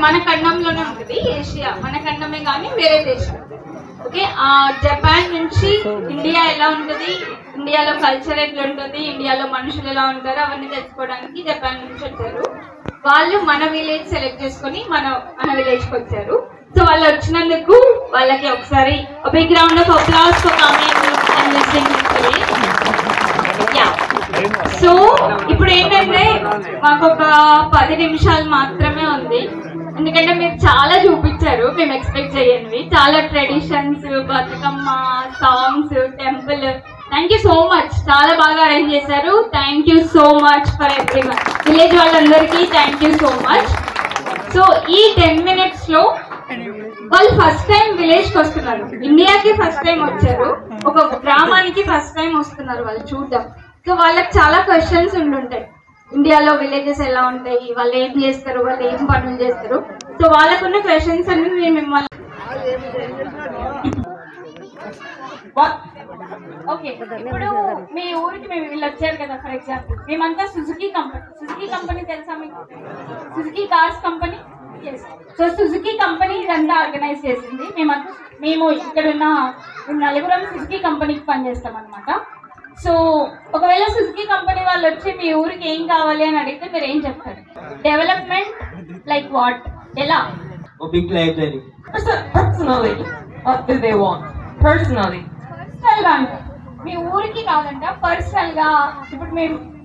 మన ఖండంలోనే ఉంటుంది, ఏషియా మన ఖండమే కానీ వేరే దేశం. ఓకే, జపాన్ నుంచి ఇండియా ఎలా ఉంటుంది, ఇండియాలో కల్చర్ ఎట్లా ఉంటుంది, ఇండియాలో మనుషులు ఎలా ఉంటారు అవన్నీ తెలుసుకోవడానికి జపాన్ నుంచి వచ్చారు. వాళ్ళు మన విలేజ్ సెలెక్ట్ చేసుకొని మన విలేజ్కి వచ్చారు. సో వాళ్ళు వచ్చినందుకు వాళ్ళకి ఒకసారి big round of applause for coming and listening. So ఇప్పుడు ఏంటంటే మాకు ఒక 10 నిమిషాలు మాత్రమే ఉంది, ఎందుకంటే మీరు చాలా చూపించారు, మేము ఎక్స్పెక్ట్ చేయనివి. చాలా traditions, Bathukamma, songs, temple. Thank you so much, చాలా బాగా అరేంజ్ చేశారు. Thank you so much for everyone, village వాళ్ళందరికీ thank you so much. So ఈ 10 minutes లో వాళ్ళు ఫస్ట్ టైం విలేజ్కి వస్తున్నారు, ఇండియాకి ఫస్ట్ టైం వచ్చారు, ఒక గ్రామానికి ఫస్ట్ టైం వస్తున్నారు వాళ్ళు చూద్దాం. సో వాళ్ళకి చాలా క్వశ్చన్స్ ఉండుంటాయి, ఇండియాలో విలేజెస్ ఎలా ఉంటాయి, వాళ్ళు ఏం చేస్తారు, వాళ్ళు ఏం పనులు చేస్తారు. సో వాళ్ళకున్న క్వశ్చన్స్ అన్ని మేము మిమ్మల్ని ఓకే. ఇప్పుడు మీ ఊరికి మేము వీళ్ళు వచ్చారు కదా, ఫర్ ఎగ్జాంపుల్ మేమంతా సుజుకి కంపెనీ తెలుసా మీకు? Suzuki cars company. So Suzuki company ఇదంతా ఆర్గనైజ్ చేసింది. మేము ఇక్కడున్న నలుగురం సుజుకి కంపెనీకి పనిచేస్తాం అనమాట. సో ఒకవేళ సుజుకి కంపెనీ వాళ్ళు వచ్చి మీ ఊరికి ఏం కావాలి అని అడిగితే మీరు ఏం చెప్తారు? డెవలప్మెంట్ లైక్ వాట్, ఎలా? Big library. Personally, what do they want? Personally. Personal గా అంటే మీ ఊరికి కాదంట, పర్సనల్ గా. ఇప్పుడు మేము